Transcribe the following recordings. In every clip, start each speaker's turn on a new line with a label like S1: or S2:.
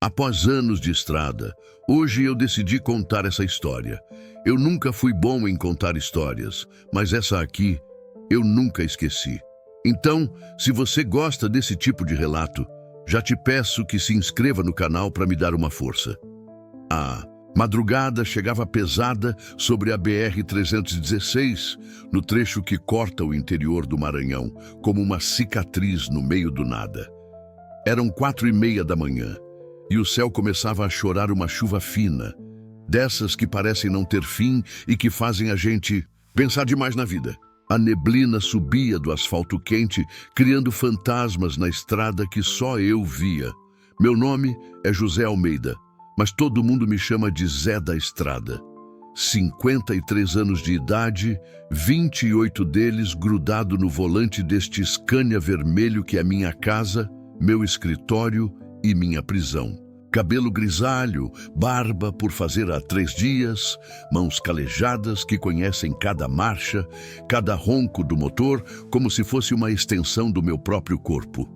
S1: Após anos de estrada, hoje eu decidi contar essa história. Eu nunca fui bom em contar histórias, mas essa aqui eu nunca esqueci. Então, se você gosta desse tipo de relato, já te peço que se inscreva no canal para me dar uma força. A madrugada chegava pesada sobre a BR-316, no trecho que corta o interior do Maranhão, como uma cicatriz no meio do nada. Eram 4:30 da manhã. E o céu começava a chorar uma chuva fina, dessas que parecem não ter fim e que fazem a gente pensar demais na vida. A neblina subia do asfalto quente, criando fantasmas na estrada que só eu via. Meu nome é José Almeida, mas todo mundo me chama de Zé da Estrada. 53 anos de idade, 28 deles grudado no volante deste Scania vermelho que é minha casa, meu escritório e minha prisão. Cabelo grisalho, barba por fazer há 3 dias, mãos calejadas que conhecem cada marcha, cada ronco do motor, como se fosse uma extensão do meu próprio corpo.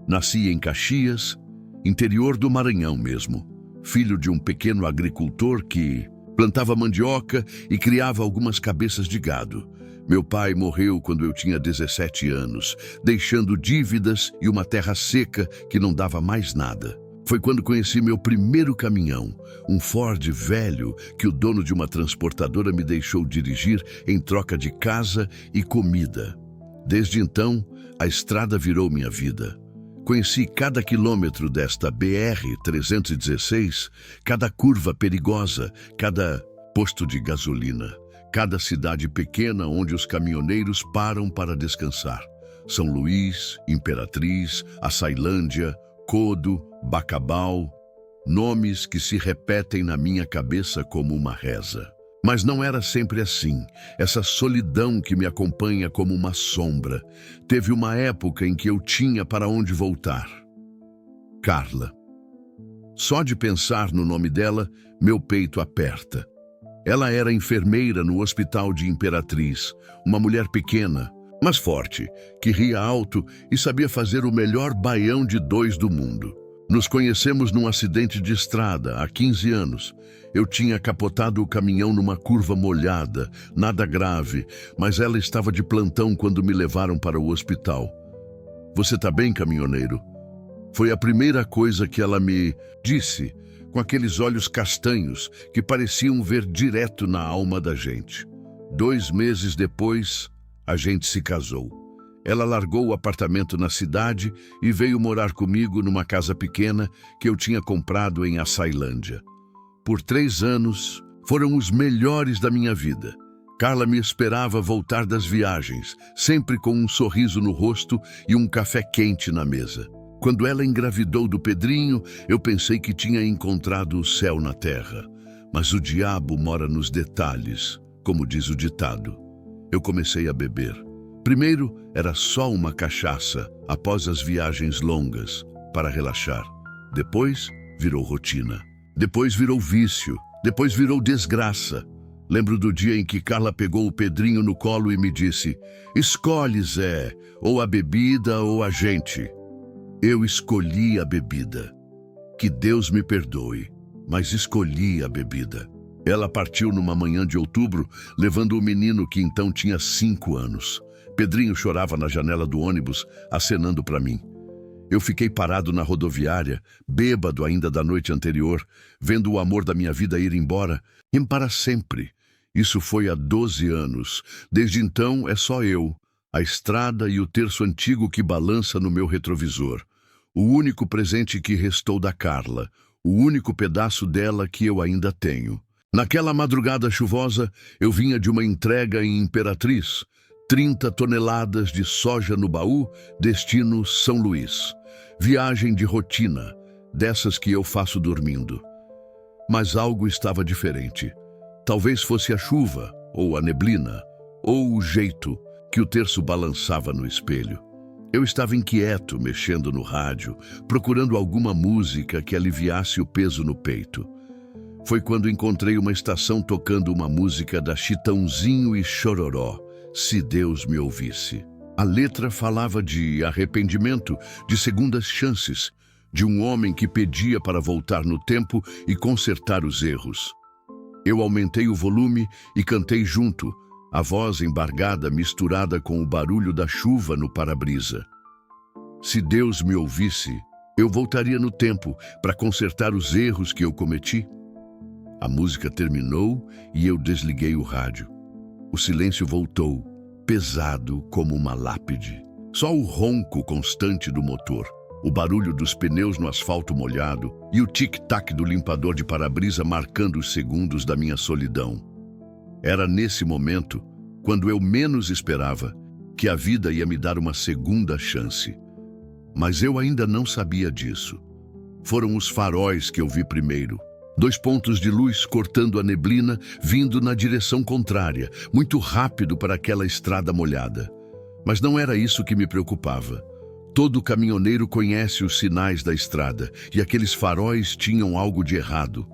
S1: Nasci em Caxias, interior do Maranhão mesmo, filho de um pequeno agricultor que plantava mandioca e criava algumas cabeças de gado. Meu pai morreu quando eu tinha 17 anos, deixando dívidas e uma terra seca que não dava mais nada. Foi quando conheci meu primeiro caminhão, um Ford velho que o dono de uma transportadora me deixou dirigir em troca de casa e comida. Desde então, a estrada virou minha vida. Conheci cada quilômetro desta BR-316, cada curva perigosa, cada posto de gasolina, cada cidade pequena onde os caminhoneiros param para descansar. São Luís, Imperatriz, Açailândia, Codo, Bacabal, nomes que se repetem na minha cabeça como uma reza. Mas não era sempre assim. Essa solidão que me acompanha como uma sombra. Teve uma época em que eu tinha para onde voltar. Carla. Só de pensar no nome dela, meu peito aperta. Ela era enfermeira no hospital de Imperatriz, uma mulher pequena, mas forte, que ria alto e sabia fazer o melhor baião de 2 do mundo. Nos conhecemos num acidente de estrada há 15 anos. Eu tinha capotado o caminhão numa curva molhada, nada grave, mas ela estava de plantão quando me levaram para o hospital. "Você tá bem, caminhoneiro?" Foi a primeira coisa que ela me disse, com aqueles olhos castanhos que pareciam ver direto na alma da gente. 2 meses depois, a gente se casou. Ela largou o apartamento na cidade e veio morar comigo numa casa pequena que eu tinha comprado em Açailândia. Por 3 anos, foram os melhores da minha vida. Carla me esperava voltar das viagens, sempre com um sorriso no rosto e um café quente na mesa. Quando ela engravidou do Pedrinho, eu pensei que tinha encontrado o céu na terra. Mas o diabo mora nos detalhes, como diz o ditado. Eu comecei a beber. Primeiro era só uma cachaça, após as viagens longas, para relaxar. Depois virou rotina. Depois virou vício. Depois virou desgraça. Lembro do dia em que Carla pegou o Pedrinho no colo e me disse: "Escolhe, Zé, ou a bebida ou a gente." Eu escolhi a bebida. Que Deus me perdoe, mas escolhi a bebida. Ela partiu numa manhã de outubro, levando o menino que então tinha 5 anos. Pedrinho chorava na janela do ônibus, acenando para mim. Eu fiquei parado na rodoviária, bêbado ainda da noite anterior, vendo o amor da minha vida ir embora, e para sempre. Isso foi há 12 anos. Desde então é só eu, a estrada e o terço antigo que balança no meu retrovisor. O único presente que restou da Carla, o único pedaço dela que eu ainda tenho. Naquela madrugada chuvosa, eu vinha de uma entrega em Imperatriz, 30 toneladas de soja no baú, destino São Luís. Viagem de rotina, dessas que eu faço dormindo. Mas algo estava diferente. Talvez fosse a chuva, ou a neblina, ou o jeito que o terço balançava no espelho. Eu estava inquieto, mexendo no rádio, procurando alguma música que aliviasse o peso no peito. Foi quando encontrei uma estação tocando uma música da Chitãozinho e Chororó, Se Deus Me Ouvisse. A letra falava de arrependimento, de segundas chances, de um homem que pedia para voltar no tempo e consertar os erros. Eu aumentei o volume e cantei junto, a voz embargada misturada com o barulho da chuva no para-brisa. Se Deus me ouvisse, eu voltaria no tempo para consertar os erros que eu cometi. A música terminou e eu desliguei o rádio. O silêncio voltou, pesado como uma lápide. Só o ronco constante do motor, o barulho dos pneus no asfalto molhado e o tic-tac do limpador de para-brisa marcando os segundos da minha solidão. Era nesse momento, quando eu menos esperava, que a vida ia me dar uma segunda chance. Mas eu ainda não sabia disso. Foram os faróis que eu vi primeiro. 2 pontos de luz cortando a neblina, vindo na direção contrária, muito rápido para aquela estrada molhada. Mas não era isso que me preocupava. Todo caminhoneiro conhece os sinais da estrada, e aqueles faróis tinham algo de errado.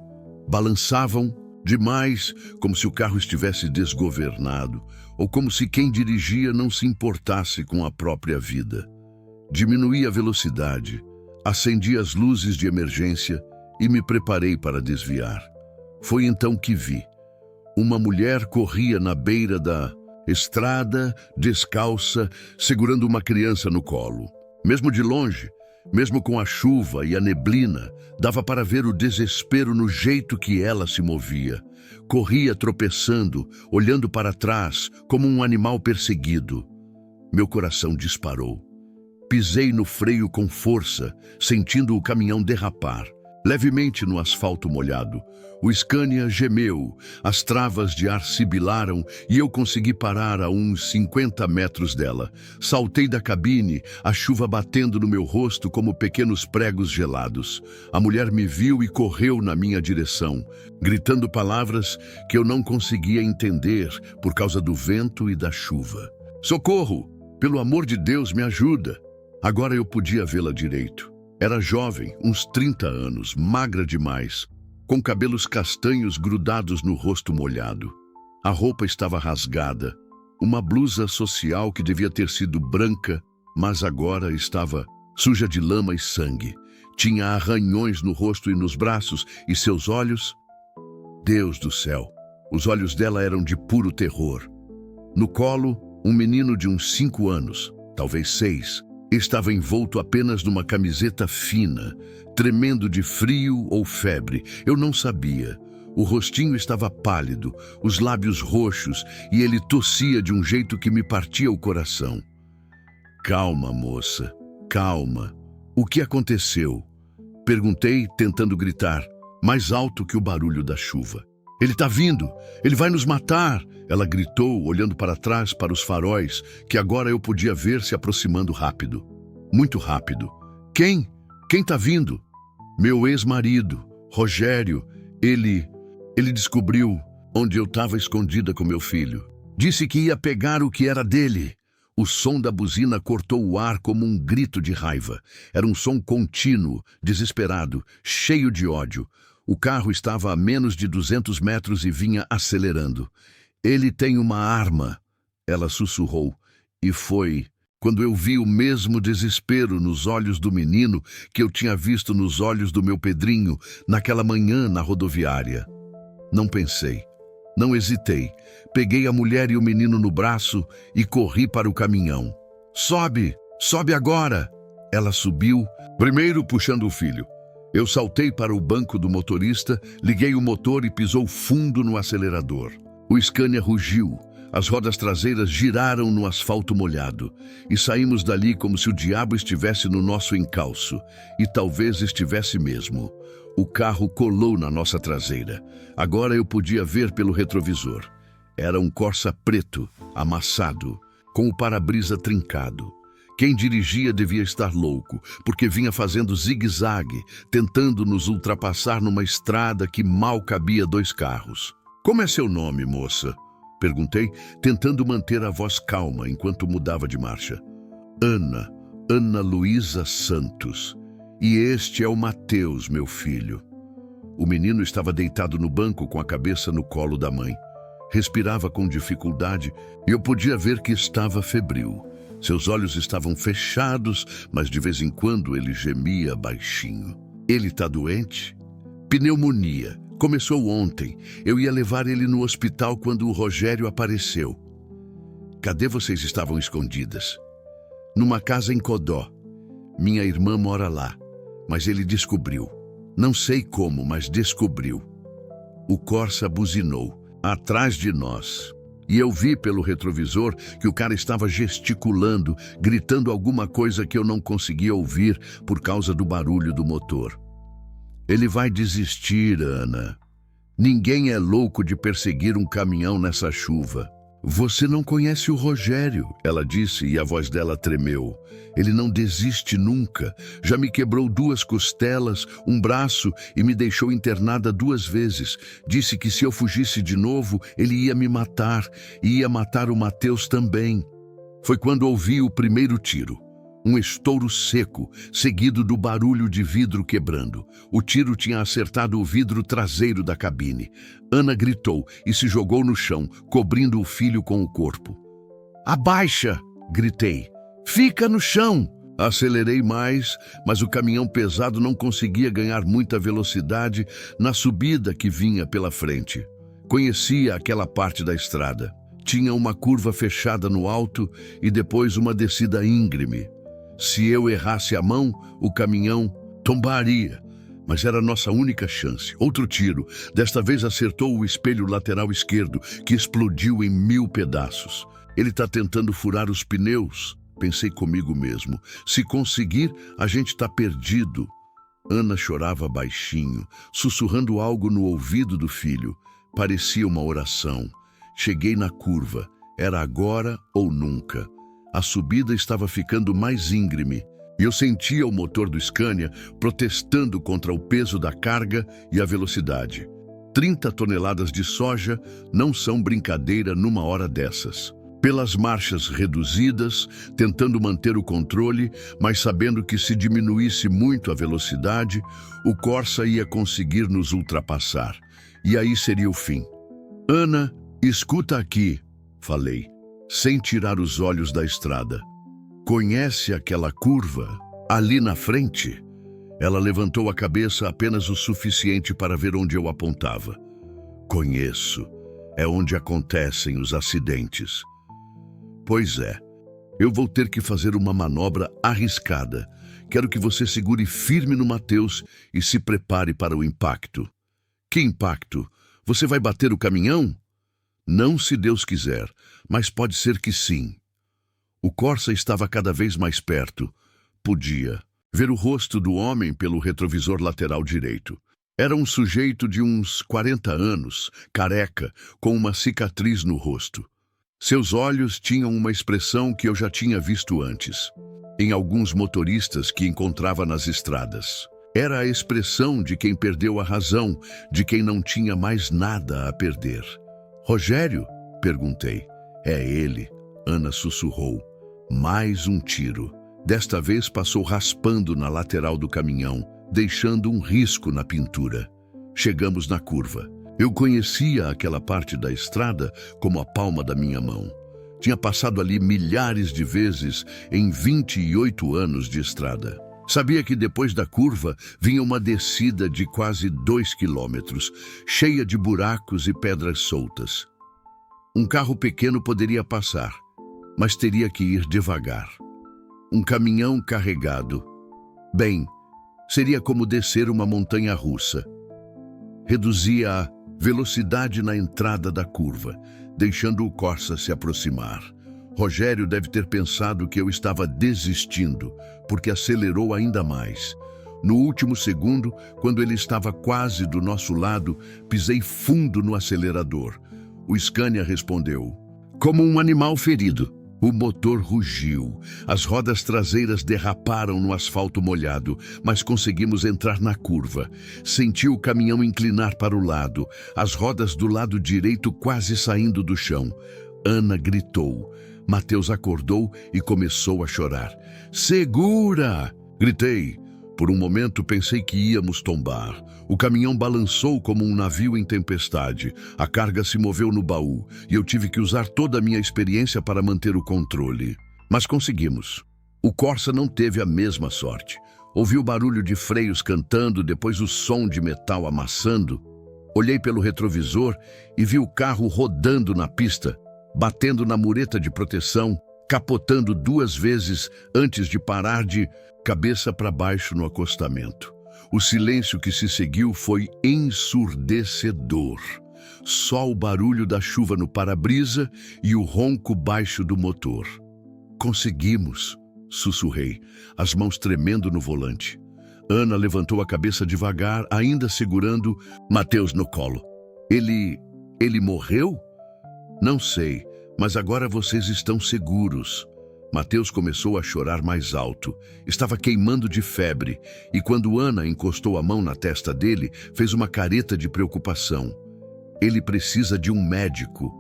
S1: Balançavam demais, como se o carro estivesse desgovernado, ou como se quem dirigia não se importasse com a própria vida. Diminuí a velocidade, acendi as luzes de emergência e me preparei para desviar. Foi então que vi. Uma mulher corria na beira da estrada, descalça, segurando uma criança no colo. Mesmo de longe, mesmo com a chuva e a neblina, dava para ver o desespero no jeito que ela se movia. Corria tropeçando, olhando para trás, como um animal perseguido. Meu coração disparou. Pisei no freio com força, sentindo o caminhão derrapar. Levemente no asfalto molhado, o Scania gemeu, as travas de ar sibilaram e eu consegui parar a uns 50 metros dela. Saltei da cabine, a chuva batendo no meu rosto como pequenos pregos gelados. A mulher me viu e correu na minha direção, gritando palavras que eu não conseguia entender por causa do vento e da chuva. "Socorro! Pelo amor de Deus, me ajuda!" Agora eu podia vê-la direito. Era jovem, uns 30 anos, magra demais, com cabelos castanhos grudados no rosto molhado. A roupa estava rasgada, uma blusa social que devia ter sido branca, mas agora estava suja de lama e sangue. Tinha arranhões no rosto e nos braços, e seus olhos... Deus do céu! Os olhos dela eram de puro terror. No colo, um menino de uns 5 anos, talvez 6, estava envolto apenas numa camiseta fina, tremendo de frio ou febre. Eu não sabia. O rostinho estava pálido, os lábios roxos, e ele tossia de um jeito que me partia o coração. "Calma, moça, calma. O que aconteceu?" Perguntei, tentando gritar, mais alto que o barulho da chuva. "Ele está vindo! Ele vai nos matar!" Ela gritou, olhando para trás, para os faróis, que agora eu podia ver se aproximando rápido. Muito rápido. "Quem? Quem está vindo?" "Meu ex-marido, Rogério. Ele descobriu onde eu estava escondida com meu filho. Disse que ia pegar o que era dele." O som da buzina cortou o ar como um grito de raiva. Era um som contínuo, desesperado, cheio de ódio. O carro estava a menos de 200 metros e vinha acelerando. "Ele tem uma arma", ela sussurrou, e foi quando eu vi o mesmo desespero nos olhos do menino que eu tinha visto nos olhos do meu Pedrinho naquela manhã na rodoviária. Não pensei, não hesitei. Peguei a mulher e o menino no braço e corri para o caminhão. "Sobe! Sobe agora!" Ela subiu, primeiro puxando o filho. Eu saltei para o banco do motorista, liguei o motor e pisou fundo no acelerador. O Scania rugiu, as rodas traseiras giraram no asfalto molhado e saímos dali como se o diabo estivesse no nosso encalço, e talvez estivesse mesmo. O carro colou na nossa traseira. Agora eu podia ver pelo retrovisor. Era um Corsa preto, amassado, com o para-brisa trincado. Quem dirigia devia estar louco, porque vinha fazendo zigue-zague, tentando nos ultrapassar numa estrada que mal cabia 2 carros. "Como é seu nome, moça?" perguntei, tentando manter a voz calma enquanto mudava de marcha. Ana Luísa Santos. E este é o Mateus, meu filho." O menino estava deitado no banco com a cabeça no colo da mãe. Respirava com dificuldade e eu podia ver que estava febril. Seus olhos estavam fechados, mas de vez em quando ele gemia baixinho. Ele está doente? Pneumonia. Começou ontem. Eu ia levar ele no hospital quando o Rogério apareceu. Cadê vocês estavam escondidas? Numa casa em Codó. Minha irmã mora lá, mas ele descobriu. Não sei como, mas descobriu. O Corsa buzinou, atrás de nós. E eu vi pelo retrovisor que o cara estava gesticulando, gritando alguma coisa que eu não conseguia ouvir por causa do barulho do motor. Ele vai desistir, Ana. Ninguém é louco de perseguir um caminhão nessa chuva. Você não conhece o Rogério, ela disse e a voz dela tremeu. Ele não desiste nunca. Já me quebrou 2 costelas, um braço e me deixou internada 2 vezes. Disse que se eu fugisse de novo, ele ia me matar e ia matar o Matheus também. Foi quando ouvi o primeiro tiro. Um estouro seco, seguido do barulho de vidro quebrando. O tiro tinha acertado o vidro traseiro da cabine. Ana gritou e se jogou no chão, cobrindo o filho com o corpo. "Abaixa!" gritei. "Fica no chão!" Acelerei mais, mas o caminhão pesado não conseguia ganhar muita velocidade na subida que vinha pela frente. Conhecia aquela parte da estrada. Tinha uma curva fechada no alto e depois uma descida íngreme. Se eu errasse a mão, o caminhão tombaria. Mas era a nossa única chance. Outro tiro. Desta vez acertou o espelho lateral esquerdo, que explodiu em 1000 pedaços. Ele está tentando furar os pneus. Pensei comigo mesmo. Se conseguir, a gente está perdido. Ana chorava baixinho, sussurrando algo no ouvido do filho. Parecia uma oração. Cheguei na curva. Era agora ou nunca. A subida estava ficando mais íngreme e eu sentia o motor do Scania protestando contra o peso da carga e a velocidade. 30 toneladas de soja não são brincadeira numa hora dessas. Pelas marchas reduzidas, tentando manter o controle, mas sabendo que se diminuísse muito a velocidade, o Corsa ia conseguir nos ultrapassar. E aí seria o fim. "Ana, escuta aqui", falei, sem tirar os olhos da estrada. "Conhece aquela curva? Ali na frente?" Ela levantou a cabeça apenas o suficiente para ver onde eu apontava. "Conheço. É onde acontecem os acidentes." "Pois é. Eu vou ter que fazer uma manobra arriscada. Quero que você segure firme no Matheus e se prepare para o impacto." "Que impacto? Você vai bater o caminhão?" "Não, se Deus quiser, mas pode ser que sim." O Corsa estava cada vez mais perto. Podia ver o rosto do homem pelo retrovisor lateral direito. Era um sujeito de uns 40 anos, careca, com uma cicatriz no rosto. Seus olhos tinham uma expressão que eu já tinha visto antes, em alguns motoristas que encontrava nas estradas. Era a expressão de quem perdeu a razão, de quem não tinha mais nada a perder. "Rogério?" perguntei. "É ele", Ana sussurrou. Mais um tiro. Desta vez passou raspando na lateral do caminhão, deixando um risco na pintura. Chegamos na curva. Eu conhecia aquela parte da estrada como a palma da minha mão. Tinha passado ali milhares de vezes em 28 anos de estrada. Sabia que depois da curva vinha uma descida de quase 2 quilômetros, cheia de buracos e pedras soltas. Um carro pequeno poderia passar, mas teria que ir devagar. Um caminhão carregado. Bem, seria como descer uma montanha russa. Reduzia a velocidade na entrada da curva, deixando o Corsa se aproximar. Rogério deve ter pensado que eu estava desistindo, porque acelerou ainda mais. No último segundo, quando ele estava quase do nosso lado, pisei fundo no acelerador. O Scania respondeu, como um animal ferido. O motor rugiu. As rodas traseiras derraparam no asfalto molhado, mas conseguimos entrar na curva. Senti o caminhão inclinar para o lado, as rodas do lado direito quase saindo do chão. Ana gritou. Matheus acordou e começou a chorar. "Segura!" gritei. Por um momento pensei que íamos tombar. O caminhão balançou como um navio em tempestade. A carga se moveu no baú e eu tive que usar toda a minha experiência para manter o controle. Mas conseguimos. O Corsa não teve a mesma sorte. Ouvi o barulho de freios cantando, depois o som de metal amassando. Olhei pelo retrovisor e vi o carro rodando na pista, batendo na mureta de proteção, capotando 2 vezes antes de parar de cabeça para baixo no acostamento. O silêncio que se seguiu foi ensurdecedor. Só o barulho da chuva no para-brisa e o ronco baixo do motor. Conseguimos, sussurrei, as mãos tremendo no volante. Ana levantou a cabeça devagar, ainda segurando Mateus no colo. Ele morreu? Não sei, mas agora vocês estão seguros. Mateus começou a chorar mais alto. Estava queimando de febre, e quando Ana encostou a mão na testa dele, fez uma careta de preocupação. Ele precisa de um médico.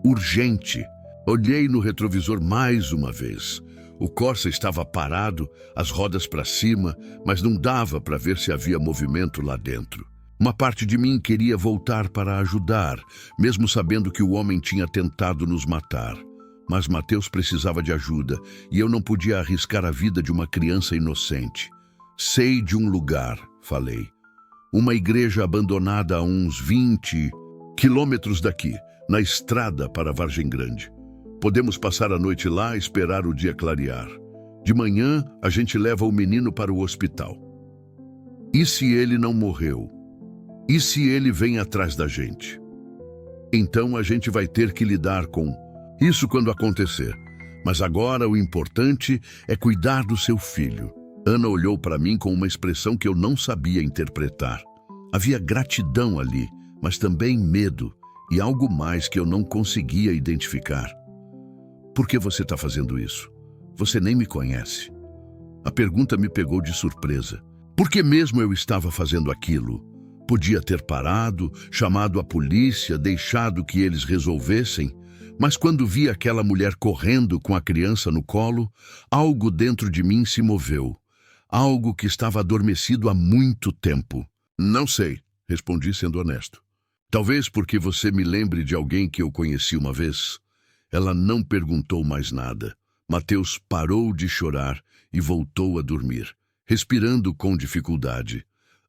S1: Urgente. Olhei no retrovisor mais uma vez. O Corsa estava parado, as rodas para cima, mas não dava para ver se havia movimento lá dentro. Uma parte de mim queria voltar para ajudar, mesmo sabendo que o homem tinha tentado nos matar. Mas Mateus precisava de ajuda e eu não podia arriscar a vida de uma criança inocente. Sei de um lugar, falei. Uma igreja abandonada a uns 20 quilômetros daqui, na estrada para Vargem Grande. Podemos passar a noite lá e esperar o dia clarear. De manhã, a gente leva o menino para o hospital. E se ele não morreu? E se ele vem atrás da gente? Então a gente vai ter que lidar com isso quando acontecer. Mas agora o importante é cuidar do seu filho. Ana olhou para mim com uma expressão que eu não sabia interpretar. Havia gratidão ali, mas também medo e algo mais que eu não conseguia identificar. Por que você está fazendo isso? Você nem me conhece. A pergunta me pegou de surpresa. Por que mesmo eu estava fazendo aquilo? Podia ter parado, chamado a polícia, deixado que eles resolvessem, mas quando vi aquela mulher correndo com a criança no colo, algo dentro de mim se moveu. Algo que estava adormecido há muito tempo. Não sei, respondi sendo honesto. Talvez porque você me lembre de alguém que eu conheci uma vez. Ela não perguntou mais nada. Mateus parou de chorar e voltou a dormir, respirando com dificuldade.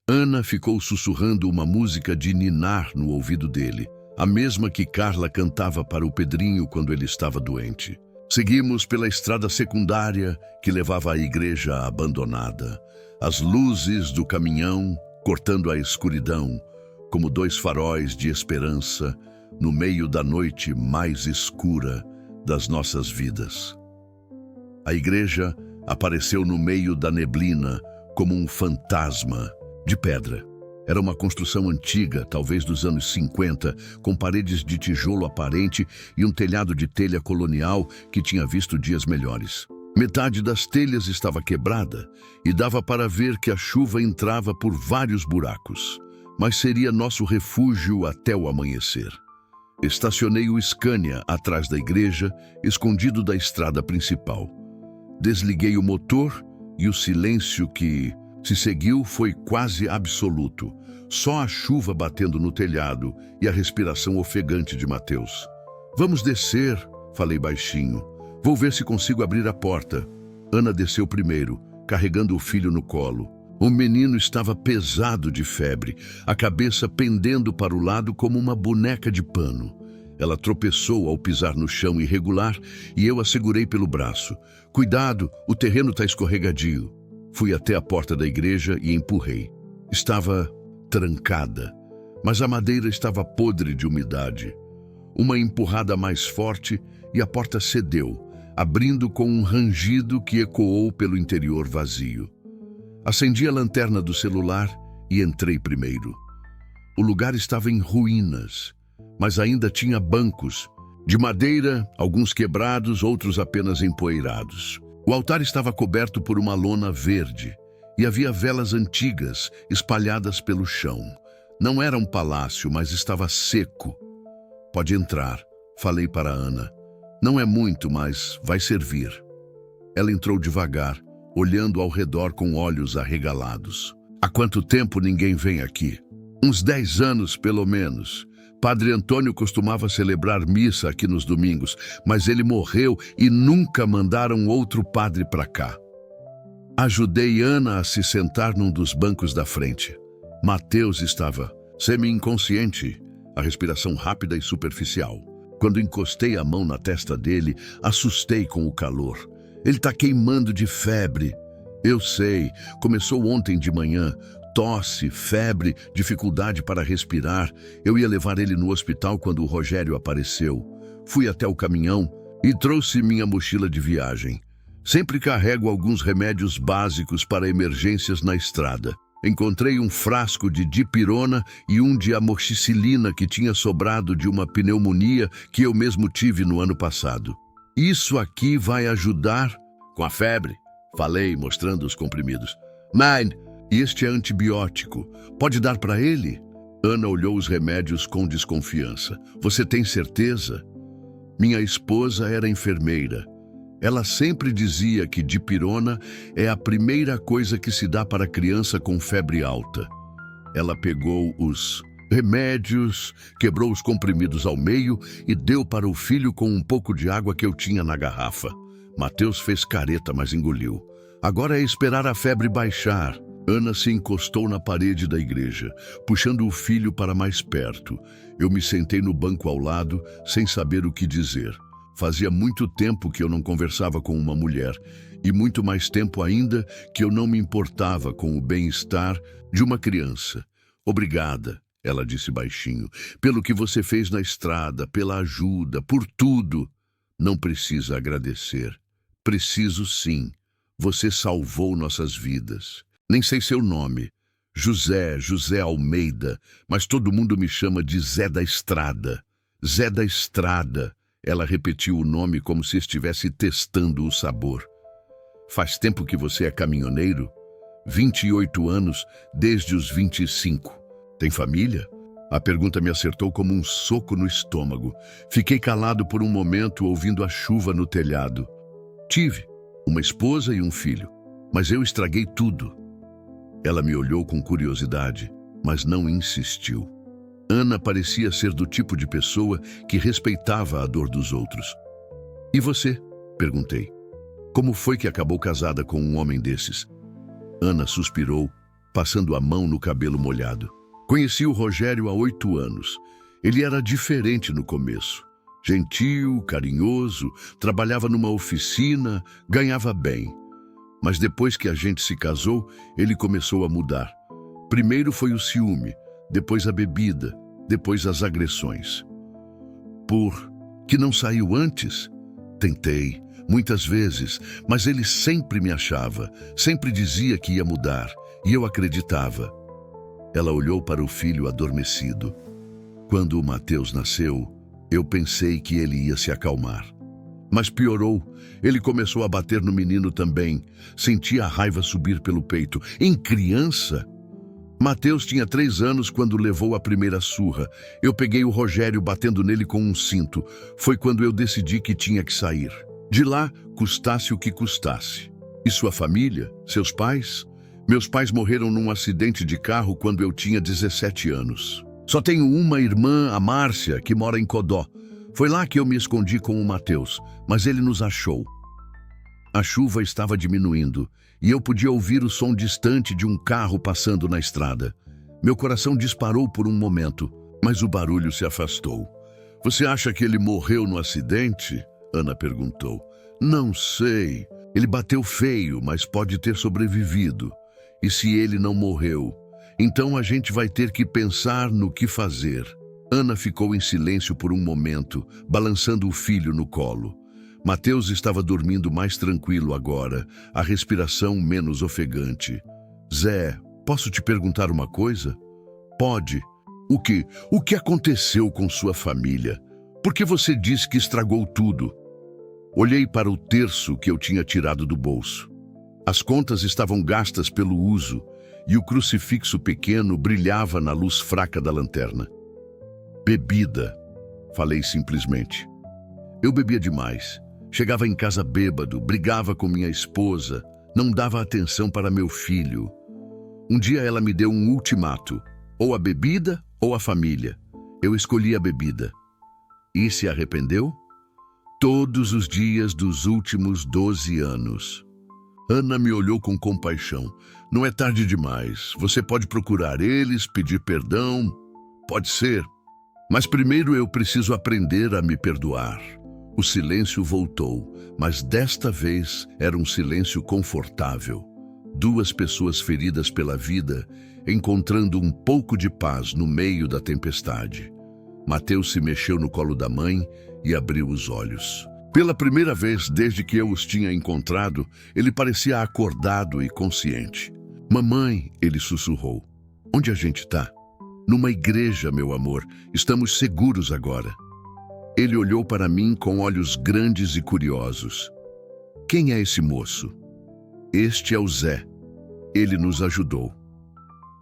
S1: Ana ficou sussurrando uma música de ninar no ouvido dele, a mesma que Carla cantava para o Pedrinho quando ele estava doente. Seguimos pela estrada secundária que levava à igreja abandonada. As luzes do caminhão cortando a escuridão, como 2 faróis de esperança, no meio da noite mais escura das nossas vidas. A igreja apareceu no meio da neblina como um fantasma de pedra. Era uma construção antiga, talvez dos anos 50, com paredes de tijolo aparente e um telhado de telha colonial que tinha visto dias melhores. Metade das telhas estava quebrada e dava para ver que a chuva entrava por vários buracos, mas seria nosso refúgio até o amanhecer. Estacionei o Scania atrás da igreja, escondido da estrada principal. Desliguei o motor e o silêncio que se seguiu foi quase absoluto. Só a chuva batendo no telhado e a respiração ofegante de Mateus. Vamos descer, falei baixinho. Vou ver se consigo abrir a porta. Ana desceu primeiro, carregando o filho no colo. O menino estava pesado de febre, a cabeça pendendo para o lado como uma boneca de pano. Ela tropeçou ao pisar no chão irregular e eu a segurei pelo braço. Cuidado, o terreno está escorregadio. Fui até a porta da igreja e empurrei. Estava trancada, mas a madeira estava podre de umidade. Uma empurrada mais forte e a porta cedeu, abrindo com um rangido que ecoou pelo interior vazio. Acendi a lanterna do celular e entrei primeiro. O lugar estava em ruínas, mas ainda tinha bancos, de madeira, alguns quebrados, outros apenas empoeirados. O altar estava coberto por uma lona verde e havia velas antigas espalhadas pelo chão. Não era um palácio, mas estava seco. Pode entrar, falei para Ana. Não é muito, mas vai servir. Ela entrou devagar, olhando ao redor com olhos arregalados. Há quanto tempo ninguém vem aqui? Uns 10 anos, pelo menos. Padre Antônio costumava celebrar missa aqui nos domingos, mas ele morreu e nunca mandaram outro padre para cá. Ajudei Ana a se sentar num dos bancos da frente. Mateus estava semi-inconsciente, a respiração rápida e superficial. Quando encostei a mão na testa dele, assustei com o calor. Ele está queimando de febre. Eu sei, começou ontem de manhã. Tosse, febre, dificuldade para respirar. Eu ia levar ele no hospital quando o Rogério apareceu. Fui até o caminhão e trouxe minha mochila de viagem. Sempre carrego alguns remédios básicos para emergências na estrada. Encontrei um frasco de dipirona e um de amoxicilina que tinha sobrado de uma pneumonia que eu mesmo tive no ano passado. Isso aqui vai ajudar com a febre, falei, mostrando os comprimidos. Mãe, este é antibiótico. Pode dar para ele? Ana olhou os remédios com desconfiança. Você tem certeza? Minha esposa era enfermeira. Ela sempre dizia que dipirona é a primeira coisa que se dá para criança com febre alta. Ela pegou os remédios, quebrou os comprimidos ao meio e deu para o filho com um pouco de água que eu tinha na garrafa. Mateus fez careta, mas engoliu. Agora é esperar a febre baixar. Ana se encostou na parede da igreja, puxando o filho para mais perto. Eu me sentei no banco ao lado, sem saber o que dizer. Fazia muito tempo que eu não conversava com uma mulher, e muito mais tempo ainda que eu não me importava com o bem-estar de uma criança. Obrigada, ela disse baixinho, pelo que você fez na estrada, pela ajuda, por tudo. Não precisa agradecer. Preciso sim. Você salvou nossas vidas. Nem sei seu nome. José Almeida, mas todo mundo me chama de Zé da Estrada. Zé da Estrada. Ela repetiu o nome como se estivesse testando o sabor. Faz tempo que você é caminhoneiro? 28 anos, desde os 25. Tem família? A pergunta me acertou como um soco no estômago. Fiquei calado por um momento, ouvindo a chuva no telhado. Tive uma esposa e um filho, mas eu estraguei tudo. Ela me olhou com curiosidade, mas não insistiu. Ana parecia ser do tipo de pessoa que respeitava a dor dos outros. E você? Perguntei. Como foi que acabou casada com um homem desses? Ana suspirou, passando a mão no cabelo molhado. Conheci o Rogério há 8 anos. Ele era diferente no começo. Gentil, carinhoso, trabalhava numa oficina, ganhava bem. Mas depois que a gente se casou, ele começou a mudar. Primeiro foi o ciúme, depois a bebida, depois as agressões. Por que não saiu antes? Tentei, muitas vezes, mas ele sempre me achava, sempre dizia que ia mudar, e eu acreditava. Ela olhou para o filho adormecido. Quando o Mateus nasceu, eu pensei que ele ia se acalmar. Mas piorou. Ele começou a bater no menino também. Sentia a raiva subir pelo peito. Em criança? Mateus tinha 3 anos quando levou a primeira surra. Eu peguei o Rogério batendo nele com um cinto. Foi quando eu decidi que tinha que sair. De lá, custasse o que custasse. E sua família? Seus pais? Meus pais morreram num acidente de carro quando eu tinha 17 anos. Só tenho uma irmã, a Márcia, que mora em Codó. Foi lá que eu me escondi com o Mateus, mas ele nos achou. A chuva estava diminuindo e eu podia ouvir o som distante de um carro passando na estrada. Meu coração disparou por um momento, mas o barulho se afastou. Você acha que ele morreu no acidente? Ana perguntou. Não sei. Ele bateu feio, mas pode ter sobrevivido. E se ele não morreu? Então a gente vai ter que pensar no que fazer. Ana ficou em silêncio por um momento, balançando o filho no colo. Mateus estava dormindo mais tranquilo agora, a respiração menos ofegante. Zé, posso te perguntar uma coisa? Pode. O quê? O que aconteceu com sua família? Por que você disse que estragou tudo? Olhei para o terço que eu tinha tirado do bolso. As contas estavam gastas pelo uso e o crucifixo pequeno brilhava na luz fraca da lanterna. Bebida, falei simplesmente. Eu bebia demais. Chegava em casa bêbado, brigava com minha esposa, não dava atenção para meu filho. Um dia ela me deu um ultimato, ou a bebida ou a família. Eu escolhi a bebida. E se arrependeu? Todos os dias dos últimos 12 anos. Ana me olhou com compaixão. Não é tarde demais. Você pode procurar eles, pedir perdão. Pode ser. Mas primeiro eu preciso aprender a me perdoar. O silêncio voltou, mas desta vez era um silêncio confortável. Duas pessoas feridas pela vida, encontrando um pouco de paz no meio da tempestade. Mateus se mexeu no colo da mãe e abriu os olhos. Pela primeira vez desde que eu os tinha encontrado, ele parecia acordado e consciente. Mamãe, ele sussurrou. Onde a gente está? Numa igreja, meu amor. Estamos seguros agora. Ele olhou para mim com olhos grandes e curiosos. Quem é esse moço? Este é o Zé. Ele nos ajudou.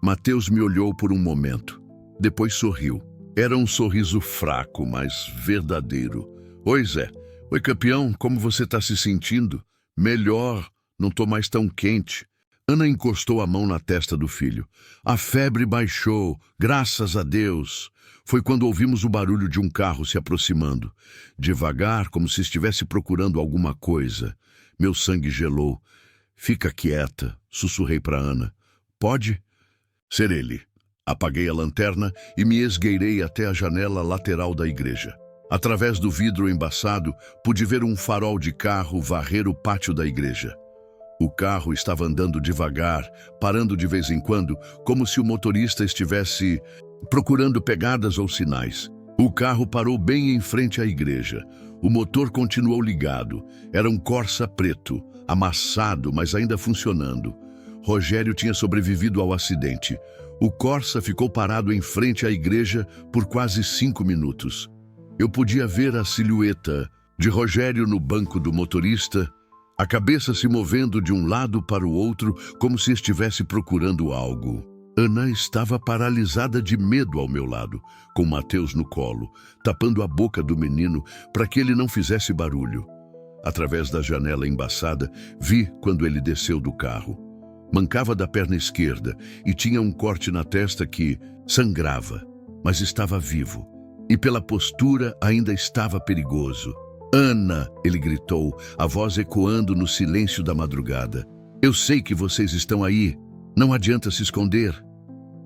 S1: Mateus me olhou por um momento. Depois sorriu. Era um sorriso fraco, mas verdadeiro. Oi, Zé. Oi, campeão. Como você está se sentindo? Melhor. Não estou mais tão quente. Ana encostou a mão na testa do filho. A febre baixou, graças a Deus. Foi quando ouvimos o barulho de um carro se aproximando. Devagar, como se estivesse procurando alguma coisa. Meu sangue gelou. Fica quieta, sussurrei para Ana. Pode? Ser ele. Apaguei a lanterna e me esgueirei até a janela lateral da igreja. Através do vidro embaçado, pude ver um farol de carro varrer o pátio da igreja. O carro estava andando devagar, parando de vez em quando, como se o motorista estivesse procurando pegadas ou sinais. O carro parou bem em frente à igreja. O motor continuou ligado. Era um Corsa preto, amassado, mas ainda funcionando. Rogério tinha sobrevivido ao acidente. O Corsa ficou parado em frente à igreja por quase 5 minutos. Eu podia ver a silhueta de Rogério no banco do motorista, a cabeça se movendo de um lado para o outro, como se estivesse procurando algo. Ana estava paralisada de medo ao meu lado, com Mateus no colo, tapando a boca do menino para que ele não fizesse barulho. Através da janela embaçada, vi quando ele desceu do carro. Mancava da perna esquerda e tinha um corte na testa que sangrava, mas estava vivo. E pela postura ainda estava perigoso. Ana, ele gritou, a voz ecoando no silêncio da madrugada. Eu sei que vocês estão aí. Não adianta se esconder.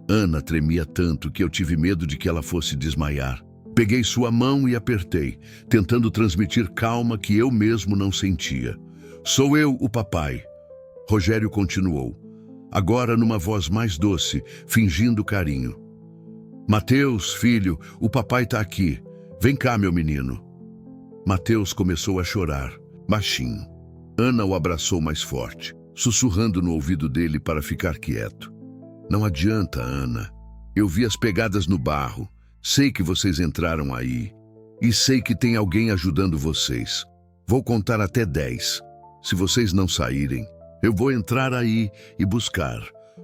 S1: Ana tremia tanto que eu tive medo de que ela fosse desmaiar. Peguei sua mão e apertei, tentando transmitir calma que eu mesmo não sentia. Sou eu, o papai. Rogério continuou, agora numa voz mais doce, fingindo carinho. Mateus, filho, o papai está aqui. Vem cá, meu menino. Mateus começou a chorar, baixinho. Ana o abraçou mais forte, sussurrando no ouvido dele para ficar quieto. Não adianta, Ana. Eu vi as pegadas no barro. Sei que vocês entraram aí. E sei que tem alguém ajudando vocês. Vou contar até 10. Se vocês não saírem, eu vou entrar aí e buscar.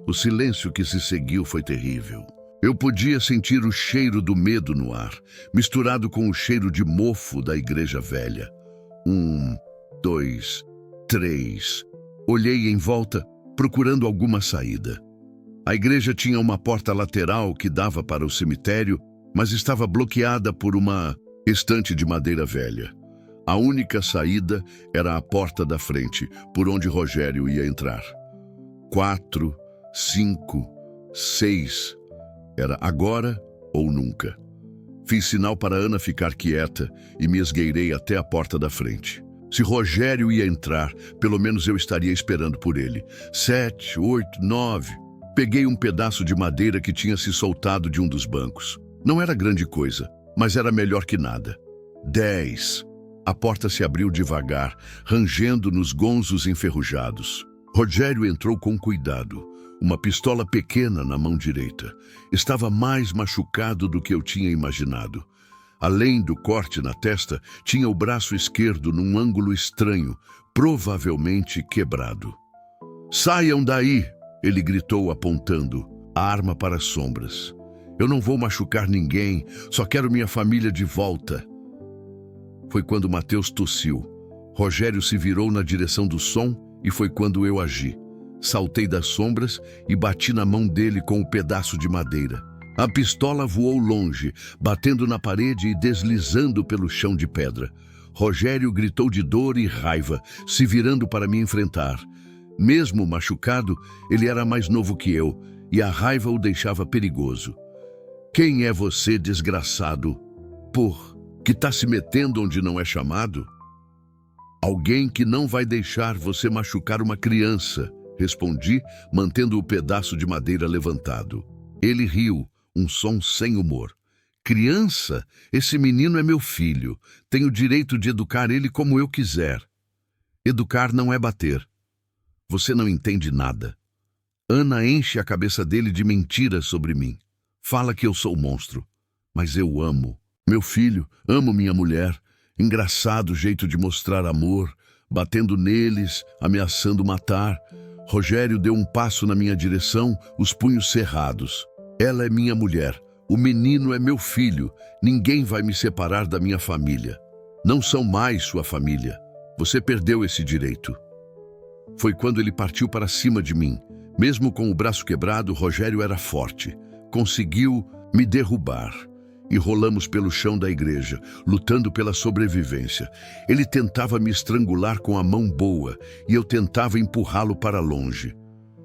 S1: O silêncio que se seguiu foi terrível. Eu podia sentir o cheiro do medo no ar, misturado com o cheiro de mofo da igreja velha. 1, 2, 3. Olhei em volta, procurando alguma saída. A igreja tinha uma porta lateral que dava para o cemitério, mas estava bloqueada por uma estante de madeira velha. A única saída era a porta da frente, por onde Rogério ia entrar. 4, 5, 6... Era agora ou nunca. Fiz sinal para Ana ficar quieta e me esgueirei até a porta da frente. Se Rogério ia entrar, pelo menos eu estaria esperando por ele. 7, 8, 9. Peguei um pedaço de madeira que tinha se soltado de um dos bancos. Não era grande coisa, mas era melhor que nada. 10. A porta se abriu devagar, rangendo nos gonzos enferrujados. Rogério entrou com cuidado. Uma pistola pequena na mão direita. Estava mais machucado do que eu tinha imaginado. Além do corte na testa, tinha o braço esquerdo num ângulo estranho, provavelmente quebrado. Saiam daí! Ele gritou apontando a arma para as sombras. Eu não vou machucar ninguém, só quero minha família de volta. Foi quando Mateus tossiu. Rogério se virou na direção do som e foi quando eu agi. Saltei das sombras e bati na mão dele com um pedaço de madeira. A pistola voou longe, batendo na parede e deslizando pelo chão de pedra. Rogério gritou de dor e raiva, se virando para me enfrentar. Mesmo machucado, ele era mais novo que eu, e a raiva o deixava perigoso. Quem é você, desgraçado? Que tá se metendo onde não é chamado? Alguém que não vai deixar você machucar uma criança, respondi, mantendo o pedaço de madeira levantado. Ele riu, um som sem humor. Criança? Esse menino é meu filho. Tenho o direito de educar ele como eu quiser. Educar não é bater. Você não entende nada. Ana enche a cabeça dele de mentiras sobre mim. Fala que eu sou monstro. Mas eu amo. Meu filho, amo minha mulher. Engraçado jeito de mostrar amor. Batendo neles, ameaçando matar. Rogério deu um passo na minha direção, os punhos cerrados. Ela é minha mulher. O menino é meu filho. Ninguém vai me separar da minha família. Não são mais sua família. Você perdeu esse direito. Foi quando ele partiu para cima de mim. Mesmo com o braço quebrado, Rogério era forte. Conseguiu me derrubar. E rolamos pelo chão da igreja, lutando pela sobrevivência. Ele tentava me estrangular com a mão boa, e eu tentava empurrá-lo para longe.